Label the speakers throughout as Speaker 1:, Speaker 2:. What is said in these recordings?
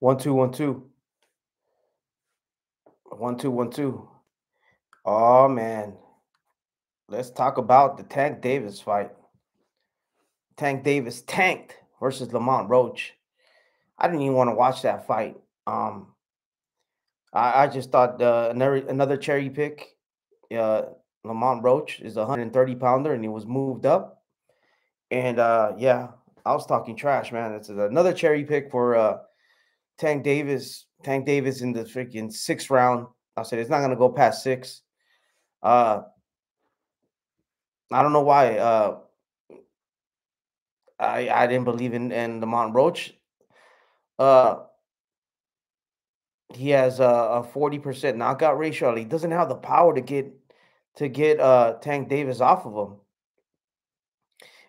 Speaker 1: One, two, one, two. One, two, one, two. Oh, man. Let's talk about the Tank Davis fight. Tank Davis tanked versus Lamont Roach. I didn't even want to watch that fight. Um, I just thought another cherry pick. Uh, Lamont Roach is a 130 pounder and he was moved up. And yeah, I was talking trash, man. It's another cherry pick for Tank Davis. Tank Davis in the freaking sixth round. I said it's not gonna go past six. Uh, I don't know why. I didn't believe in Lamont Roach. Uh, he has a 40% knockout ratio. He doesn't have the power to get Tank Davis off of him.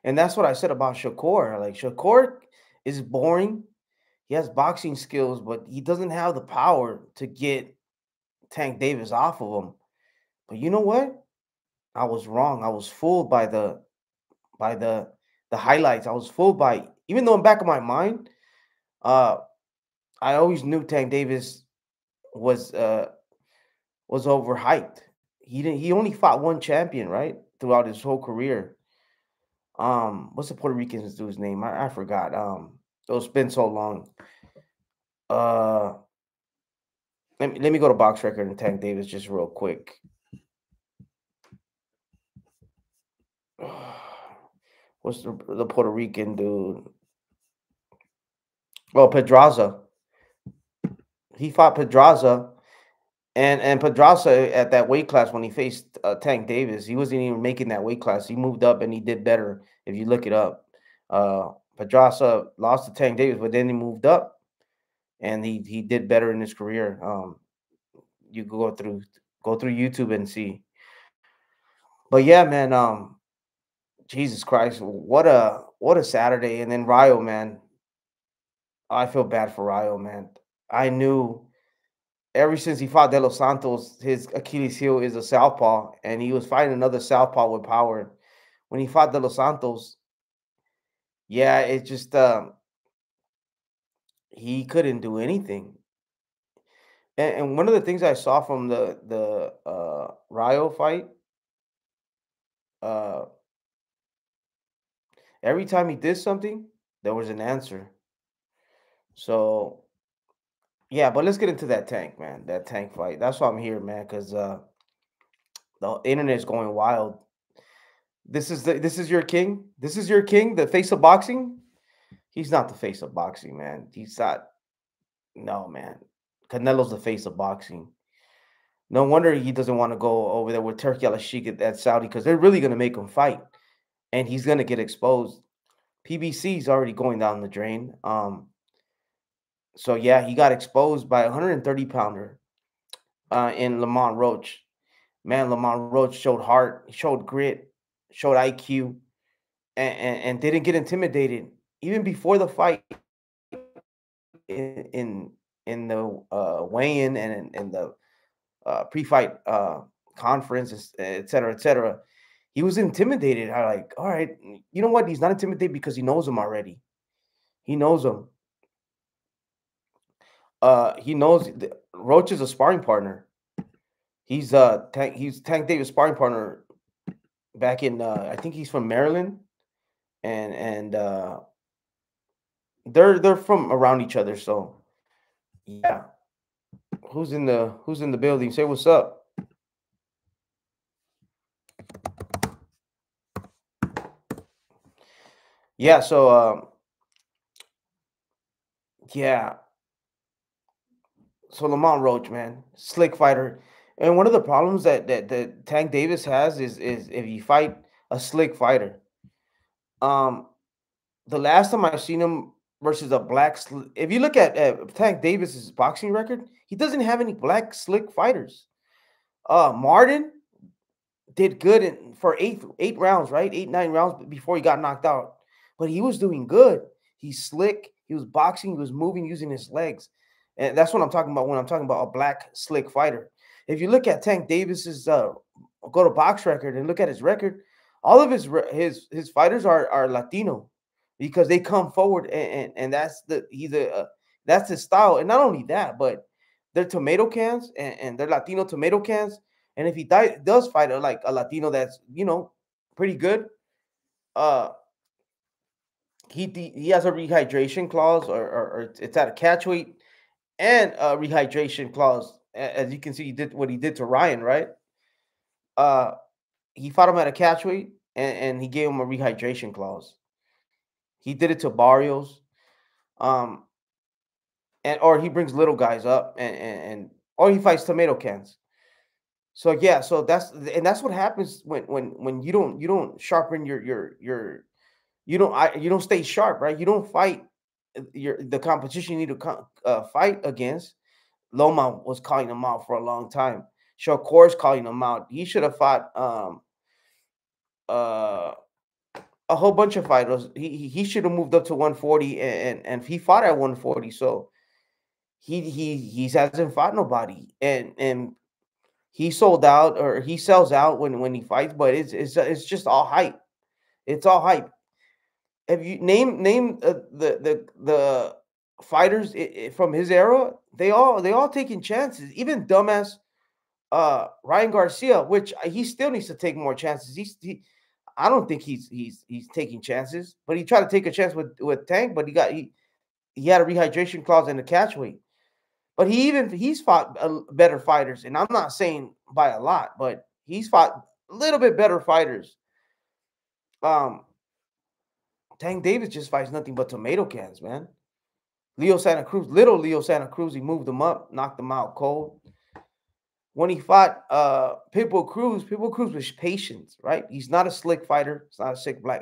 Speaker 1: And that's what I said about Shakur. Like Shakur is boring. He has boxing skills, but he doesn't have the power to get Tank Davis off of him. But you know what? I was wrong. I was fooled by the highlights. I was fooled by, even though in back of my mind, uh, I always knew Tank Davis was uh was overhyped. He only fought one champion, right? Throughout his whole career. What's the Puerto Rican dude's name? I forgot. It's been so long. Uh let me go to box record and Tank Davis just real quick. What's the Puerto Rican dude? Oh, Pedraza. He fought Pedraza, and Pedraza at that weight class when he faced Tank Davis, he wasn't even making that weight class. He moved up and he did better if you look it up. Pedraza lost to Tank Davis, but then he moved up and he did better in his career. You can go through YouTube and see. But yeah, man, Jesus Christ, what a Saturday. And then Ryo, man. I feel bad for Ryo, man. I knew ever since he fought De Los Santos, his Achilles heel is a southpaw, and he was fighting another southpaw with power. When he fought De Los Santos, yeah, it just he couldn't do anything. And one of the things I saw from the Ryo fight, uh, every time he did something, there was an answer. So yeah, but let's get into that tank, man. That tank fight. That's why I'm here, man, because the internet is going wild. This is your king. This is your king, the face of boxing. He's not the face of boxing, man. He's not. No, man. Canelo's the face of boxing. No wonder he doesn't want to go over there with Turkey Al Sheikh at Saudi because they're really going to make him fight, and he's going to get exposed. PBC is already going down the drain. So yeah, he got exposed by a 130 pounder in Lamont Roach. Man, Lamont Roach showed heart, showed grit, showed IQ, and didn't get intimidated even before the fight in the weigh-in and in the pre-fight conference, et cetera, et cetera. He was intimidated. I like, all right, you know what? He's not intimidated because he knows him already. He knows him. He knows Roach is a sparring partner. He's Tank Davis' sparring partner back in I think he's from Maryland, and they're from around each other. So yeah, who's in the building? Say what's up. Yeah, so yeah, so Lamont Roach, man, slick fighter, and one of the problems that Tank Davis has is if you fight a slick fighter, um, the last time I've seen him versus a if you look at Tank Davis's boxing record, he doesn't have any black slick fighters. Martin did good for eight rounds, right? 8, 9 rounds before he got knocked out. But he was doing good. He's slick. He was boxing. He was moving using his legs. And that's what I'm talking about when I'm talking about a black slick fighter. If you look at Tank Davis's go to box record and look at his record, all of his fighters are Latino because they come forward and that's the That's his style. And not only that, but they're tomato cans and they're Latino tomato cans. And if he does fight like a Latino that's pretty good, uh, he has a rehydration clause, or it's at a catch weight and a rehydration clause. As you can see, he did what he did to Ryan, right? Uh, he fought him at a catch weight, and he gave him a rehydration clause. He did it to Barrios, um, and or he brings little guys up, and or he fights tomato cans. So yeah, so that's what happens when you don't sharpen you don't stay sharp, right? You don't fight the competition you need to fight against. Loma was calling him out for a long time. Shakur's calling him out. He should have fought uh a whole bunch of fighters. He should have moved up to 140, and he fought at 140. So he hasn't fought nobody, and he sold out, or he sells out when he fights. But it's just all hype. It's all hype. Have you name the fighters from his era? They all taking chances. Even dumbass Ryan Garcia, which he still needs to take more chances. I don't think he's taking chances, but he tried to take a chance with Tank, but he had a rehydration clause in the catch weight. But he's fought better fighters, and I'm not saying by a lot, but he's fought a little bit better fighters. Um, Tank Davis just fights nothing but tomato cans, man. Leo Santa Cruz, little Leo Santa Cruz, he moved him up, knocked him out cold. When he fought Pitbull Cruz was patient, right? He's not a slick fighter. He's not a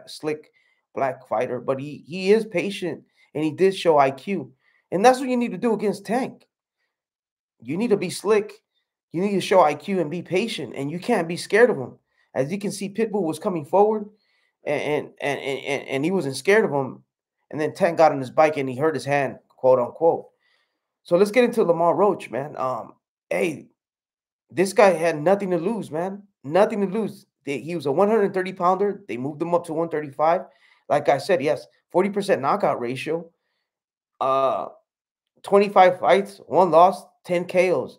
Speaker 1: slick black fighter, but he is patient, and he did show IQ. And that's what you need to do against Tank. You need to be slick. You need to show IQ and be patient, and you can't be scared of him. As you can see, Pitbull was coming forward, and he wasn't scared of him. And then Tank got on his bike and he hurt his hand, quote unquote. So let's get into Lamont Roach, man. Hey, this guy had nothing to lose, man. Nothing to lose. He was a 130 pounder. They moved him up to 135. Like I said, yes, 40% knockout ratio. Uh, 25 fights, one loss, 10 KOs.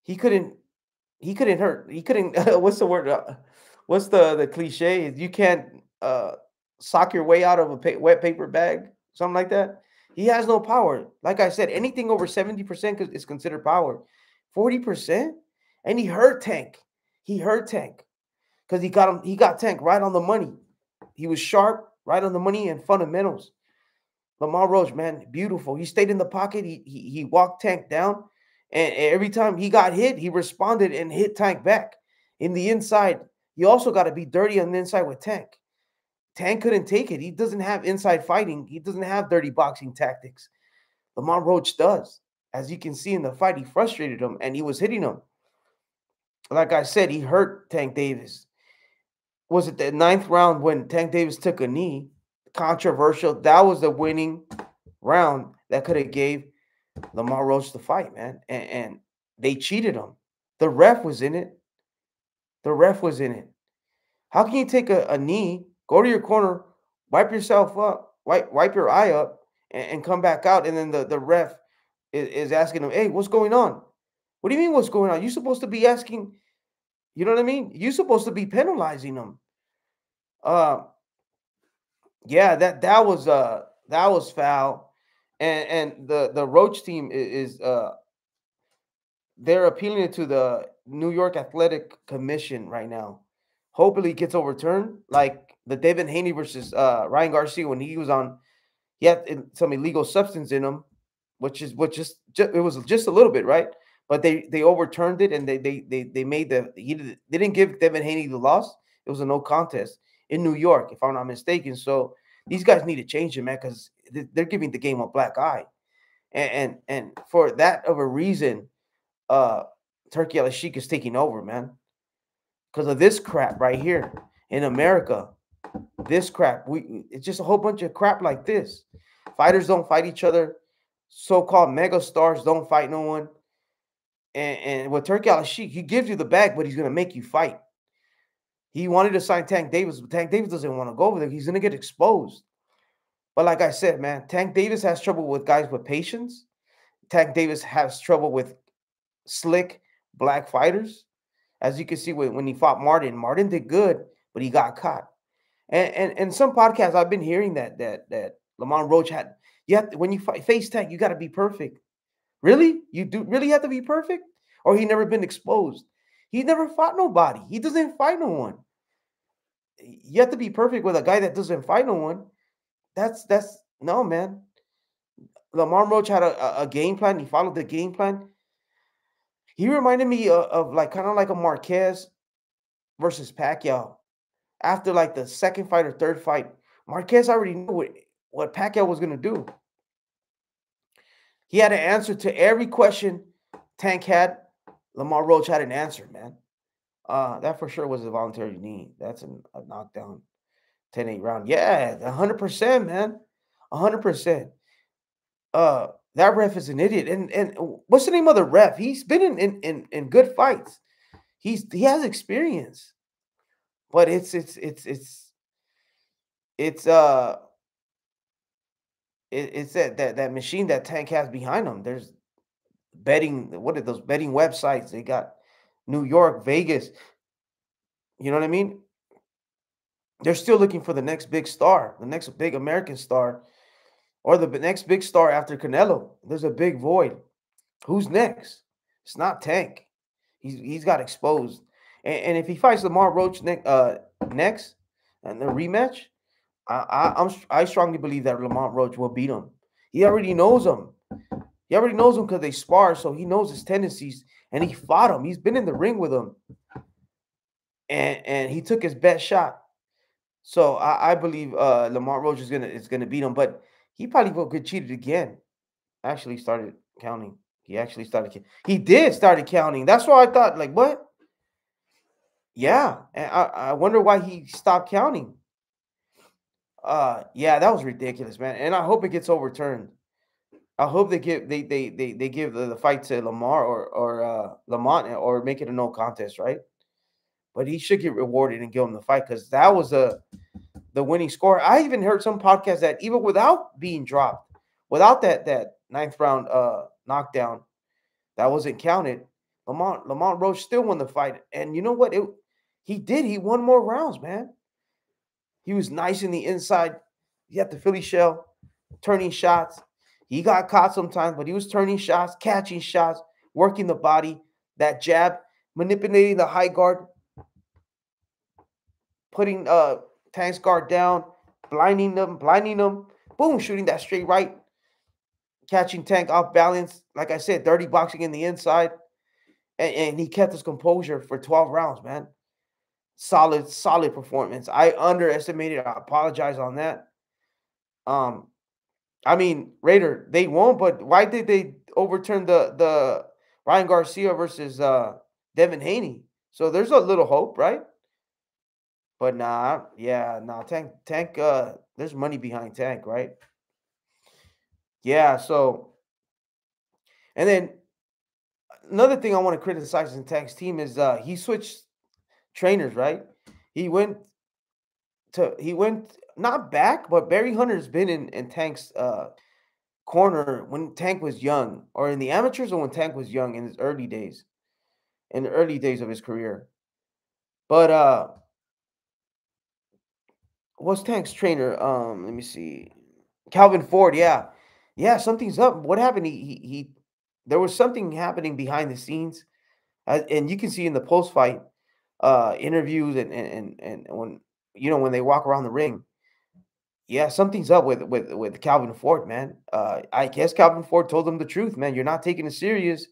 Speaker 1: He couldn't. He couldn't hurt. He couldn't. What's the word? What's the cliche? You can't sock your way out of a wet paper bag, something like that. He has no power. Like I said, anything over 70% is considered power. 40%, and he hurt Tank. He hurt Tank because he got him. He got Tank right on the money. He was sharp, right on the money, and fundamentals. Lamont Roach, man, beautiful. He stayed in the pocket. He walked Tank down, and every time he got hit, he responded and hit Tank back. In the inside, you also got to be dirty on the inside with Tank. Tank couldn't take it. He doesn't have inside fighting. He doesn't have dirty boxing tactics. Lamont Roach does. As you can see in the fight, he frustrated him, and he was hitting him. Like I said, he hurt Tank Davis. Was it the 9th round when Tank Davis took a knee? Controversial. That was the winning round that could have gave Lamont Roach the fight, man. And they cheated him. The ref was in it. The ref was in it. How can you take a knee, go to your corner, wipe yourself up, wipe your eye up, and come back out, and then the ref is asking him, hey, what's going on? What do you mean what's going on? You're supposed to be asking, you know what I mean? You're supposed to be penalizing them. Yeah, that was foul. And the Roach team is they're appealing it to the New York Athletic Commission right now. Hopefully it gets overturned, like the Devin Haney versus Ryan Garcia when he was on. He had some illegal substance in him, which it was just a little bit, right? But they overturned it, and they made they didn't give Devin Haney the loss. It was a no contest in New York, if I'm not mistaken. So these guys need to change it, man, because they're giving the game a black eye, and for that of a reason, uh, Turkey Al Sheikh is taking over, man, because of this crap right here in America. This crap, it's just a whole bunch of crap like this. Fighters don't fight each other. So-called mega stars don't fight no one. And with Turkey Al Sheikh, he gives you the bag, but he's gonna make you fight. He wanted to sign Tank Davis, but Tank Davis doesn't want to go over there. He's gonna get exposed. But like I said, man, Tank Davis has trouble with guys with patience. Tank Davis has trouble with slick black fighters. As you can see when he fought Martin, Martin did good, but he got caught. And some podcasts I've been hearing that Lamont Roach had, you have to, when you face Tank, you got to be perfect. Really? You do really have to be perfect? Or he never been exposed? He never fought nobody. He doesn't fight no one. You have to be perfect with a guy that doesn't fight no one. That's no, man. Lamar Roach had a game plan. He followed the game plan. He reminded me of like kind of like a Marquez versus Pacquiao. After like the second fight or third fight, Marquez already knew what Pacquiao was gonna do. He had an answer to every question Tank had. Lamar Roach had an answer, man. That for sure was a voluntary knee. That's a knockdown, 10-8 round. Yeah, 100%, man. 100%. That ref is an idiot. And what's the name of the ref? He's been in good fights. He has experience. But it's it's that machine that Tank has behind him. There's betting. What are those betting websites? They got New York, Vegas. You know what I mean? They're still looking for the next big star, the next big American star, or the next big star after Canelo. There's a big void. Who's next? It's not Tank. He's got exposed. And if he fights Lamar Roach next and the rematch, I strongly believe that Lamont Roach will beat him. He already knows him. He already knows him because they spar, so he knows his tendencies, and he fought him. He's been in the ring with him, and he took his best shot. So I believe Lamont Roach is gonna beat him, but he probably will get cheated again. Actually started counting. He actually started. He did started counting. That's why I thought, like, what? Yeah, and I wonder why he stopped counting. Yeah, that was ridiculous, man. And I hope it gets overturned. I hope they give the fight to Lamar or Lamont or make it a no contest, right? But he should get rewarded and give him the fight because that was the winning score. I even heard some podcasts that even without being dropped, without that ninth round knockdown that wasn't counted, Lamont Roach still won the fight. And you know what? He did. He won more rounds, man. He was nice in the inside. He had the Philly shell, turning shots. He got caught sometimes, but he was turning shots, catching shots, working the body, that jab, manipulating the high guard, putting Tank's guard down, blinding them, boom, shooting that straight right, catching Tank off balance. Like I said, dirty boxing in the inside. And he kept his composure for 12 rounds, man. Solid performance. I underestimated. I apologize on that. Um, I mean, Raider, they won, but why did they overturn the Ryan Garcia versus Devin Haney? So there's a little hope, right? But nah, yeah, nah, Tank, there's money behind Tank, right? Yeah, so and then another thing I want to criticize in Tank's team is he switched trainers, right? He went he went not back, but Barry Hunter's been in Tank's corner when Tank was young, or in the amateurs, or when Tank was young in his early days, in the early days of his career. But what's Tank's trainer? Let me see. Calvin Ford, yeah. Yeah, something's up. What happened? He there was something happening behind the scenes. And you can see in the post fight interviews and when when they walk around the ring. Yeah, something's up with Calvin Ford, man. I guess Calvin Ford told him the truth, man. You're not taking it serious.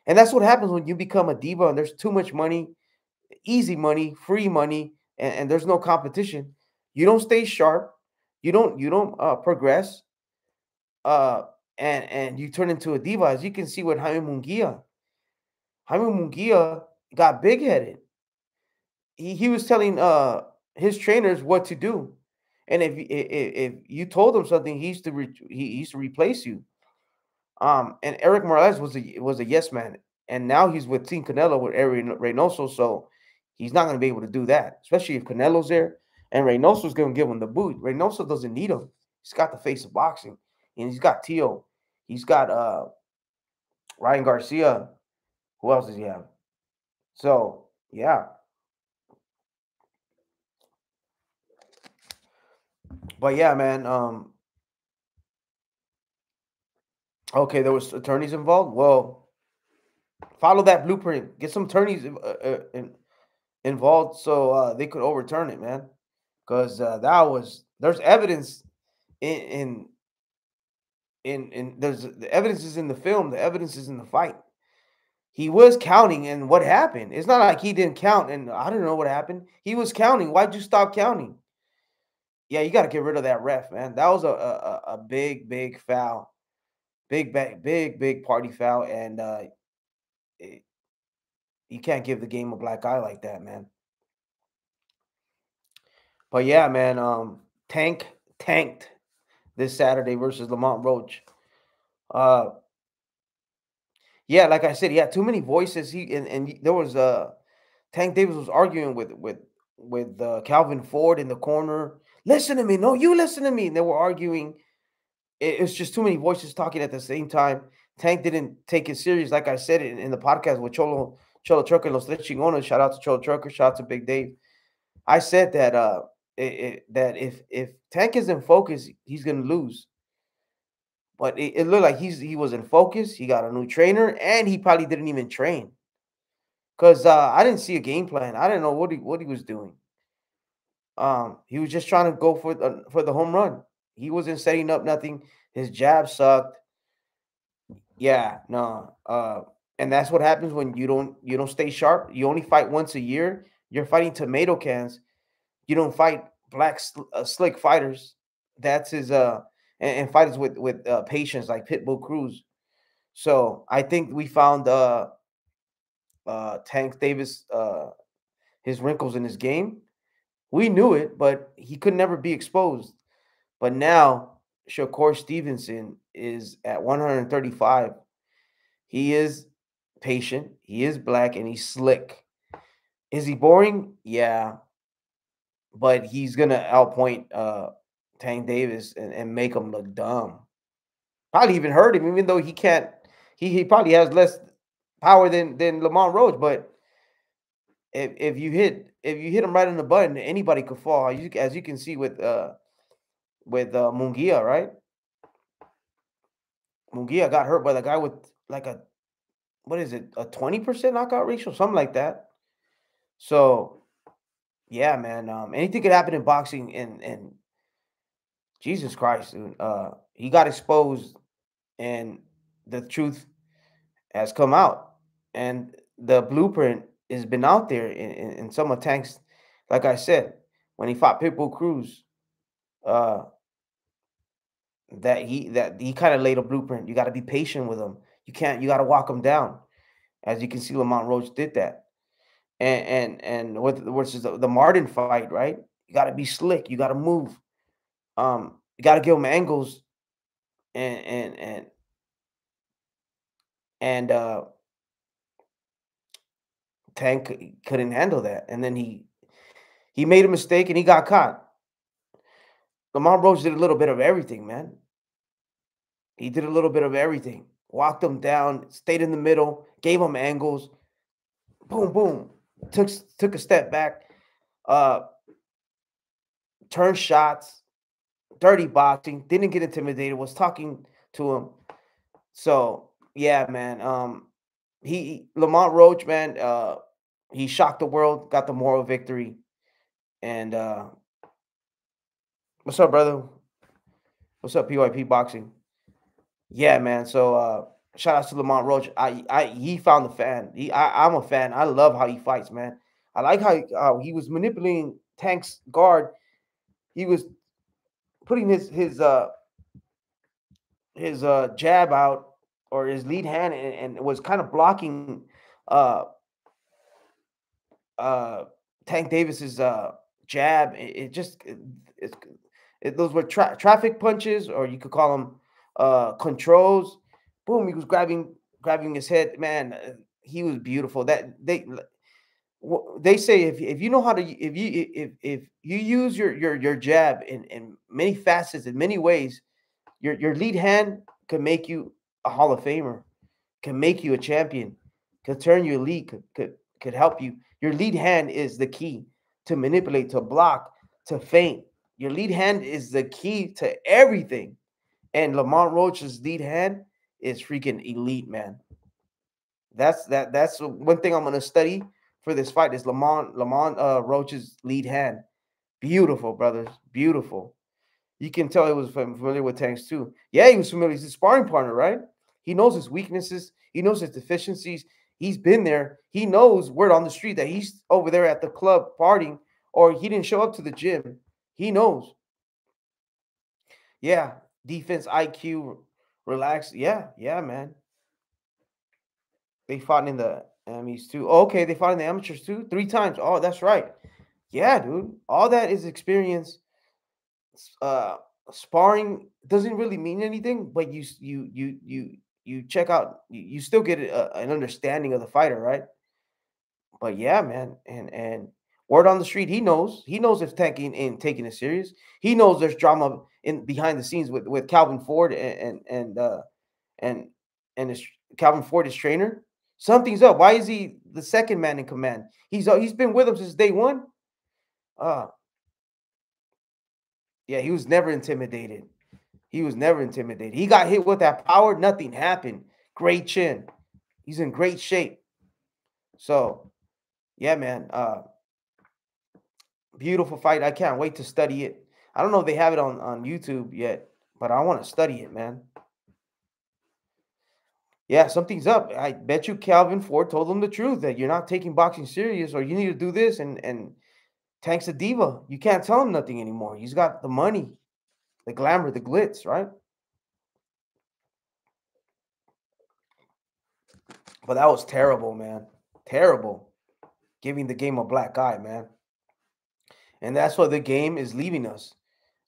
Speaker 1: And that's what happens when you become a diva and there's too much money, easy money, free money, and there's no competition. You don't stay sharp. You don't progress. Uh, and you turn into a diva. As you can see with Jaime Munguia. Jaime Munguia got big headed. He was telling his trainers what to do, and if you told him something, he used to replace you. And Eric Morales was a yes man, and now he's with Team Canelo with Eric Reynoso, so he's not going to be able to do that, especially if Canelo's there and Reynoso's going to give him the boot. Reynoso doesn't need him. He's got the face of boxing, and he's got Tio. He's got Ryan Garcia. Who else does he have? So yeah, but yeah, man. Okay, there was attorneys involved. Well, follow that blueprint. Get some attorneys involved so they could overturn it, man. Because that was there's evidence in, in in there's the evidence is in the film. The evidence is in the fight. He was counting, and what happened? It's not like he didn't count, and I don't know what happened. He was counting. Why'd you stop counting? Yeah, you got to get rid of that ref, man. That was a big foul, big party foul, and it, you can't give the game a black eye like that, man. But yeah, man, tanked this Saturday versus Lamont Roach. Uh, yeah, like I said, he had too many voices. There was Tank Davis was arguing with Calvin Ford in the corner. Listen to me, no, you listen to me. And they were arguing. It's just too many voices talking at the same time. Tank didn't take it serious, like I said in the podcast with Cholo Trucker and Los Tres Chingones. Shout out to Cholo Trucker. Shout out to Big Dave. I said that that if Tank is in focus, he's gonna lose. But it looked like he was in focus. He got a new trainer, and he probably didn't even train because I didn't see a game plan. I didn't know what he was doing. He was just trying to go for the home run. He wasn't setting up nothing. His jab sucked. Yeah, no. And that's what happens when you don't stay sharp. You only fight once a year. You're fighting tomato cans. You don't fight slick fighters. That's his and fighters with patience like Pitbull Cruz. So I think we found Tank Davis his wrinkles in his game. We knew it, but he could never be exposed. But now Shakur Stevenson is at 135. He is patient, he is black, and he's slick. Is he boring? Yeah, but he's gonna outpoint Tank Davis and make him look dumb. Probably even hurt him, even though he can't. He probably has less power than Lamont Roach, but if you hit him right on the button, anybody could fall. As you can see with Mungia, right? Mungia got hurt by the guy with like a what is it, a 20% knockout ratio, something like that. So yeah, man, anything could happen in boxing, and Jesus Christ, dude, he got exposed, and the truth has come out, and the blueprint has been out there in some of Tank's. Like I said, when he fought Pitbull Cruz, uh, that he kind of laid a blueprint. You got to be patient with him. You can't. You got to walk him down. As you can see, Lamont Roach did that, and with which is the Martin fight, right? You got to be slick. You got to move. You got to give him angles, and and and and Tank couldn't handle that, and then he made a mistake and he got caught. Lamont Roach did a little bit of everything, man. He did a little bit of everything. Walked him down, stayed in the middle, gave him angles. Boom, boom. Took a step back. Uh, turned shots. Dirty boxing. Didn't get intimidated. Was talking to him. So yeah, man. He Lamont Roach, man. He shocked the world. Got the moral victory. And what's up, brother? What's up, PYP boxing? Yeah, man. So shout out to Lamont Roach. He found the fan. I'm a fan. I love how he fights, man. I like how he was manipulating Tank's guard. He was putting his jab out or his lead hand and was kind of blocking uh uh Tank Davis's jab. It, those were traffic punches, or you could call them controls. Boom, he was grabbing his head. Man, he was beautiful. That they They say if you know how to if you use your jab in many facets in many ways, your lead hand can make you a Hall of Famer, can make you a champion, could turn you elite, could help you. Your lead hand is the key to manipulate, to block, to feint. Your lead hand is the key to everything. And Lamont Roach's lead hand is freaking elite, man. That's one thing I'm gonna study for this fight is Lamont Roach's lead hand. Beautiful, brothers. Beautiful. You can tell he was familiar with Tanks too. Yeah, he was familiar. He's a sparring partner, right? He knows his weaknesses. He knows his deficiencies. He's been there. He knows word on the street that he's over there at the club partying or he didn't show up to the gym. He knows. Yeah, defense IQ, relax. Yeah, yeah, man. They fought in the Emmys too. Oh, okay, they fought in the amateurs too, 3 times. Oh, that's right. Yeah, dude. All that is experience. Uh, Sparring doesn't really mean anything, but you check out. You still get an understanding of the fighter, right? But yeah, man, and word on the street, he knows. He knows if taking it serious. He knows there's drama in behind the scenes with Calvin Ford and and his Calvin Ford, his trainer. Something's up. Why is he the second man in command? He's been with him since day one. Uh yeah, he was never intimidated. He was never intimidated. He got hit with that power, nothing happened. Great chin. He's in great shape. So yeah, man. Beautiful fight. I can't wait to study it. I don't know if they have it on YouTube yet, but I want to study it, man. Yeah, something's up. I bet you Calvin Ford told him the truth that you're not taking boxing serious or you need to do this and Tank's a diva. You can't tell him nothing anymore. He's got the money, the glamour, the glitz, right? But that was terrible, man. Terrible. Giving the game a black eye, man. And that's what the game is leaving us.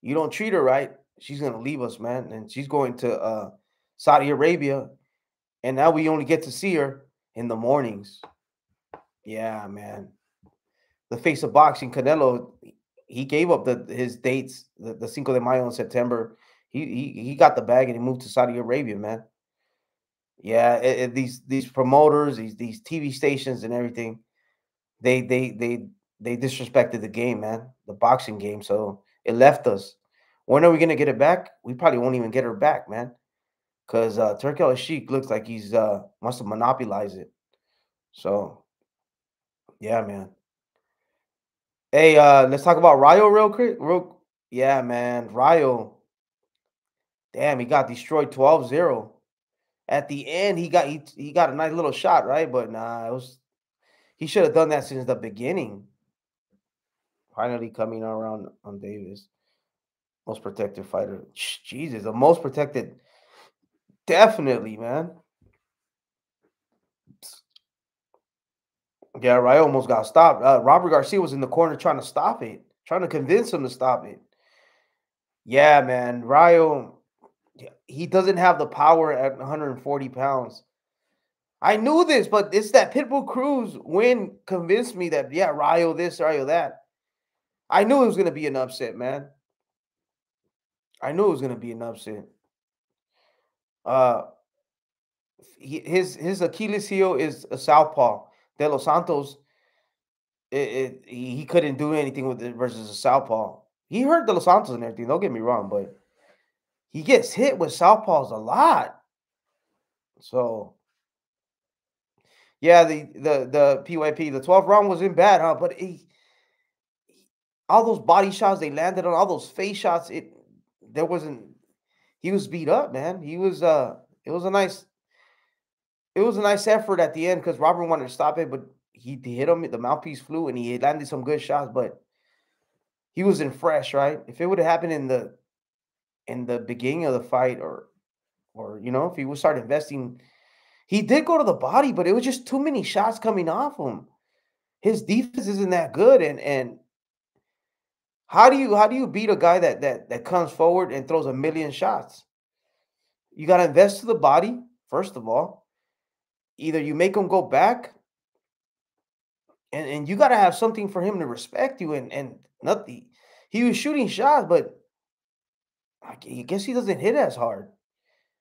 Speaker 1: You don't treat her right, she's gonna leave us, man. And she's going to Saudi Arabia. And now we only get to see her in the mornings. Yeah, man. The face of boxing, Canelo, he gave up his dates, the Cinco de Mayo in September. He got the bag and he moved to Saudi Arabia, man. Yeah, these promoters, these TV stations and everything, they they they they disrespected the game, man, the boxing game. So it left us. When are we gonna get it back? We probably won't even get her back, man. Because Turki Al Sheikh looks like he's wants to monopolize it. So yeah, man. Hey, let's talk about Ryo real quick. Yeah, man. Ryo, damn, he got destroyed 12-0. At the end, he got a nice little shot, right? But nah, it was he should have done that since the beginning. Finally coming around on Davis. Most protected fighter. Jesus, the most protected. Definitely, man. Yeah, Ryo almost got stopped. Robert Garcia was in the corner trying to stop it, trying to convince him to stop it. Yeah, man. Ryo, yeah, he doesn't have the power at 140 pounds. I knew this, but it's that Pitbull Cruz win convinced me that, yeah, Ryo this, Ryo that. I knew it was going to be an upset, man. I knew it was going to be an upset. Uh, his Achilles heel is a southpaw. De Los Santos, he couldn't do anything with it versus a southpaw. He hurt De Los Santos and everything. Don't get me wrong, but he gets hit with southpaws a lot. So yeah, the PYP, the 12th round wasn't bad, huh? But all those body shots they landed on, all those face shots, there wasn't. He was beat up, man. He was it was a nice effort at the end because Robert wanted to stop it, but he hit him. The mouthpiece flew and he landed some good shots, but he wasn't fresh, right? If it would have happened in the beginning of the fight, or if he would start investing, he did go to the body, but it was just too many shots coming off him. His defense isn't that good, and how do you beat a guy that comes forward and throws a million shots? You got to invest to the body first of all. Either you make him go back, and you gotta have something for him to respect you and nothing. He was shooting shots, but I guess he doesn't hit as hard.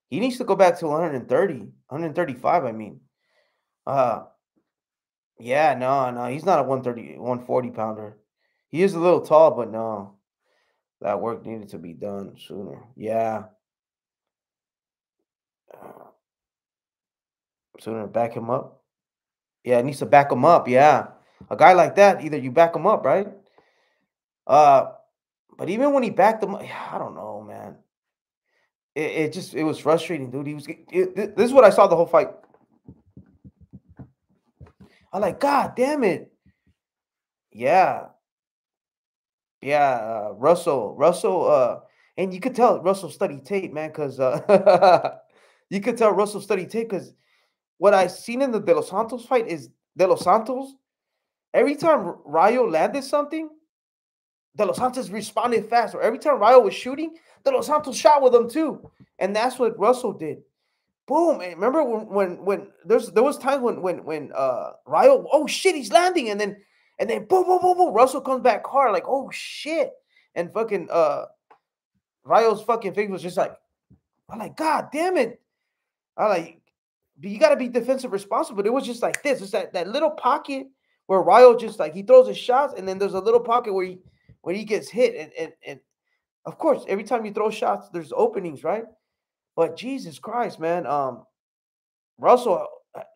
Speaker 1: He needs to go back to 130, 135, I mean. Uh, yeah, no, no, he's not a 130, 140 pounder. He is a little tall, but no, that work needed to be done sooner. Yeah, uh, sooner. Back him up. Yeah, it needs to back him up. Yeah, a guy like that, either you back him up, right? Uh, but even when he backed him up, I don't know, man. It was frustrating, dude. This is what I saw the whole fight. I like, God damn it. Yeah, yeah, and you could tell Russell studied tape, man, because you could tell Russell studied tape because what I seen in the De Los Santos fight is De Los Santos. Every time Rayo landed something, De Los Santos responded fast. Or every time Rayo was shooting, De Los Santos shot with them too, and that's what Russell did. Boom! And remember when there was times when Rayo, oh shit, he's landing, and then boom boom boom boom, Russell comes back hard like, oh shit, and fucking Rayo's fucking face was just like, I'm like, God damn it. I like, but you got to be defensive responsible. But it was just like this. It's that little pocket where Rayo just like he throws his shots, and then there's a little pocket where he gets hit, and of course every time you throw shots, there's openings, right? But Jesus Christ, man, Russell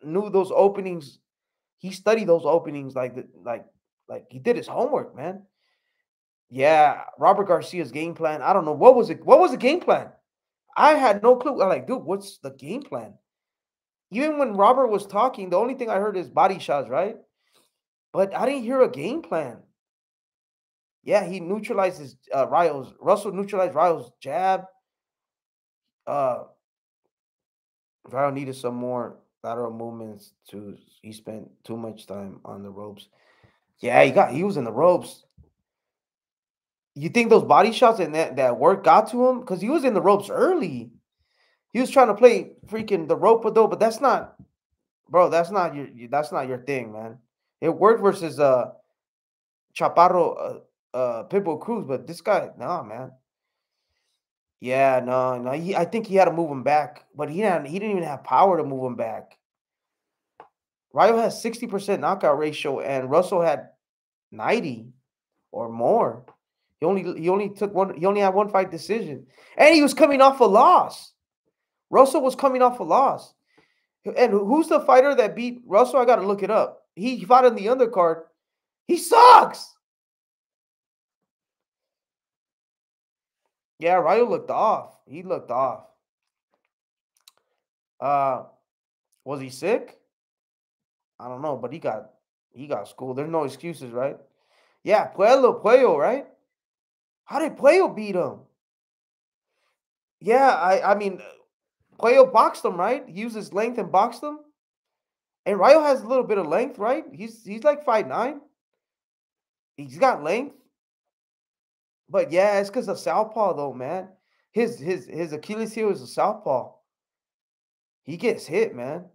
Speaker 1: knew those openings. He studied those openings like he did his homework, man. Yeah, Robert Garcia's game plan. I don't know what was it. What was the game plan? I had no clue. I'm like, dude, what's the game plan? Even when Robert was talking, the only thing I heard is body shots, right? But I didn't hear a game plan. Yeah, he neutralizes Ryo's. Russell neutralized Ryo's jab. Uh, Ryo needed some more lateral movements. He spent too much time on the ropes. Yeah, he was in the ropes. You think those body shots and that work got to him? Because he was in the ropes early. He was trying to play freaking the rope though, but that's not, bro. That's not your thing, man. It worked versus Chaparro Pitbull Cruz, but this guy, no, man. Yeah, no, no. I think he had to move him back, but he didn't even have power to move him back. Ryo has 60% knockout ratio, and Russell had 90 or more. He only had one fight decision. And he was coming off a loss. Russell was coming off a loss. And who's the fighter that beat Russell? I gotta look it up. He fought in the undercard. He sucks. Yeah, Ryo looked off. He looked off. Uh, was he sick? I don't know, but he got schooled. There's no excuses, right? Yeah, Puello, right? How did Puello beat him? Yeah, I mean, Puello boxed him, right? He used his length and boxed him. And Ryo has a little bit of length, right? He's like 5'9". He's got length. But yeah, it's because of southpaw though, man. His Achilles heel is a southpaw. He gets hit, man.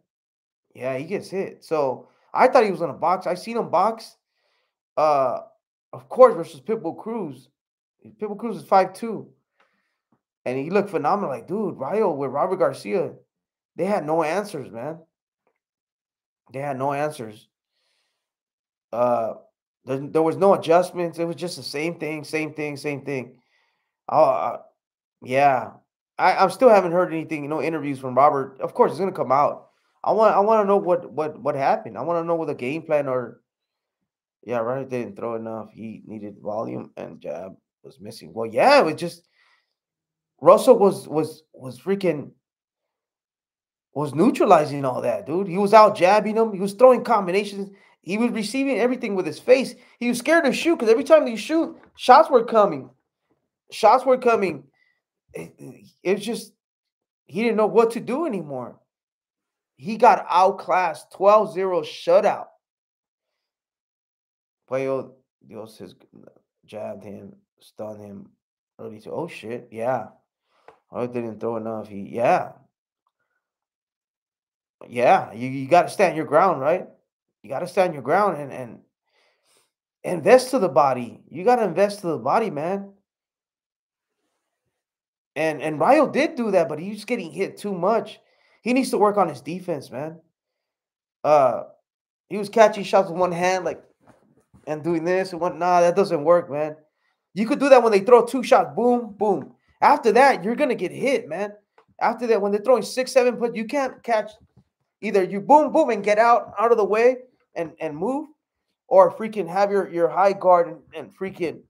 Speaker 1: Yeah, he gets hit. So I thought he was gonna box. I seen him box. Uh, of course, versus Pitbull Cruz. Pitbull Cruz is 5'2", and he looked phenomenal. Like, dude, Ryo with Robert Garcia, they had no answers, man. They had no answers. Uh, there was no adjustments. It was just the same thing, same thing, same thing. Uh, yeah, I still haven't heard anything, no interviews from Robert. Of course, it's gonna come out. I want to know what happened. I want to know what the game plan or yeah, right. Didn't throw enough. He needed volume and jab was missing. Well, yeah, it was just Russell was freaking was neutralizing all that, dude. He was out jabbing him. He was throwing combinations. He was receiving everything with his face. He was scared to shoot because every time he shoot, shots were coming. Shots were coming. It's just he didn't know what to do anymore. He got outclassed 12-0 shutout. Puello Dios has jabbed him, stunned him early. To, oh shit, yeah. I didn't throw enough. Yeah. You got to stand your ground, right? You got to stand your ground, and Invest to the body. You gotta invest to the body, man. And Ryo did do that, but he's getting hit too much. He needs to work on his defense, man. Uh, he was catching shots with one hand, like and doing this and what. Nah, that doesn't work, man. You could do that when they throw two shots, boom, boom. After that, you're gonna get hit, man. After that, when they're throwing 6, 7 put, you can't catch. Either you boom, boom, and get out of the way and move, or freaking have your high guard and freaking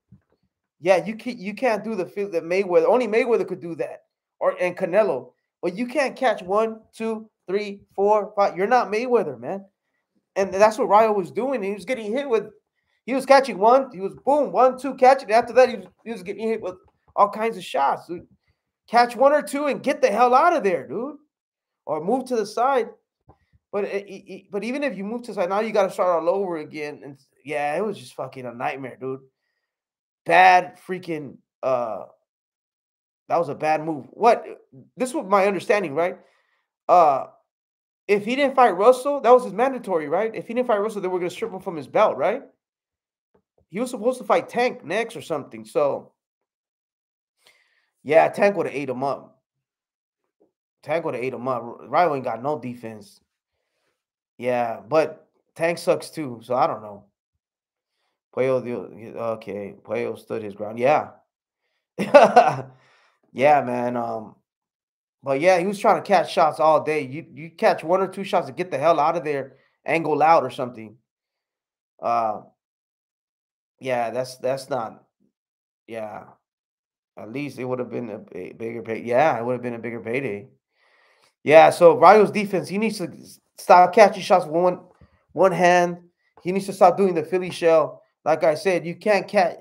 Speaker 1: yeah, you can't do the feel that Mayweather. Only Mayweather could do that, or and Canelo. But you can't catch 1, 2, 3, 4, 5. You're not Mayweather, man. And that's what Ryo was doing. He was getting hit with. He was catching one. He was boom 1, 2 catching. After that, he was getting hit with all kinds of shots. Dude. Catch one or two and get the hell out of there, dude, or move to the side. But even if you move to the side, now you got to start all over again. And yeah, it was just fucking a nightmare, dude. Bad freaking that was a bad move. What this was my understanding, right? Uh if he didn't fight Russell, that was his mandatory, right? If he didn't fight Russell, they were gonna strip him from his belt, right? He was supposed to fight Tank next or something. So yeah, Tank would have ate him up. Tank would have ate him up. Ryo ain't got no defense. Yeah, but Tank sucks too. So I don't know. Okay, Puello stood his ground. Yeah. Yeah, man. But yeah, he was trying to catch shots all day. You catch one or two shots to get the hell out of there, angle out or something. Uh, yeah, that's not. Yeah, at least it would have been a bigger pay. Yeah, it would have been a bigger payday. Yeah, so Ryo's defense, he needs to stop catching shots with one hand. He needs to stop doing the Philly shell. Like I said, you can't catch.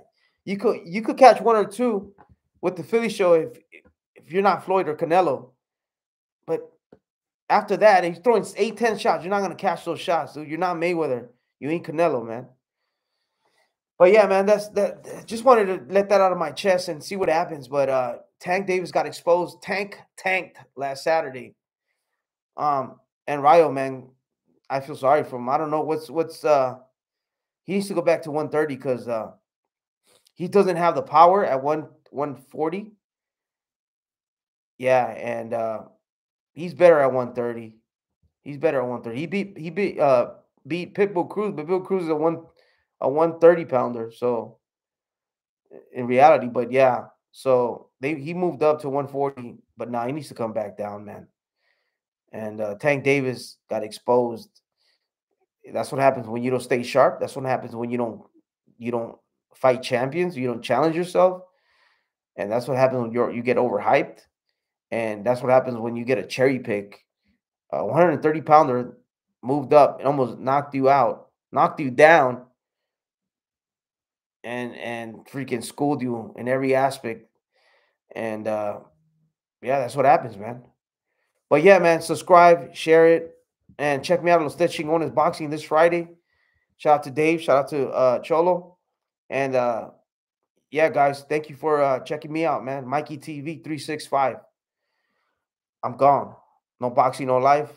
Speaker 1: You could catch one or two with the Philly shell if you're not Floyd or Canelo, but after that, he's throwing 8, 10 shots. You're not gonna catch those shots, dude. You're not Mayweather. You ain't Canelo, man. But yeah, man, that's that. Just wanted to let that out of my chest and see what happens. But Tank Davis got exposed. Tanked last Saturday. And Ryo, man, I feel sorry for him. I don't know what's he needs to go back to 130 because he doesn't have the power at 140. Yeah, and he's better at 130. He's better at 130. He beat Pitbull Cruz, but Pitbull Cruz is a 130 pounder. So in reality, but yeah. So he moved up to 140, but now he needs to come back down, man. And Tank Davis got exposed. That's what happens when you don't stay sharp. That's what happens when you don't fight champions. You don't challenge yourself, and that's what happens when you get overhyped. And that's what happens when you get a cherry pick. A 130 pounder moved up and almost knocked you out, knocked you down, and freaking schooled you in every aspect. And yeah, that's what happens, man. But yeah, man, subscribe, share it, and check me out on Los Chingones Boxing this Friday. Shout out to Dave, shout out to Cholo. And yeah, guys, thank you for checking me out, man. Mikey TV 365. I'm gone. No boxing, no life.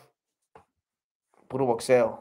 Speaker 1: Puro boxeo.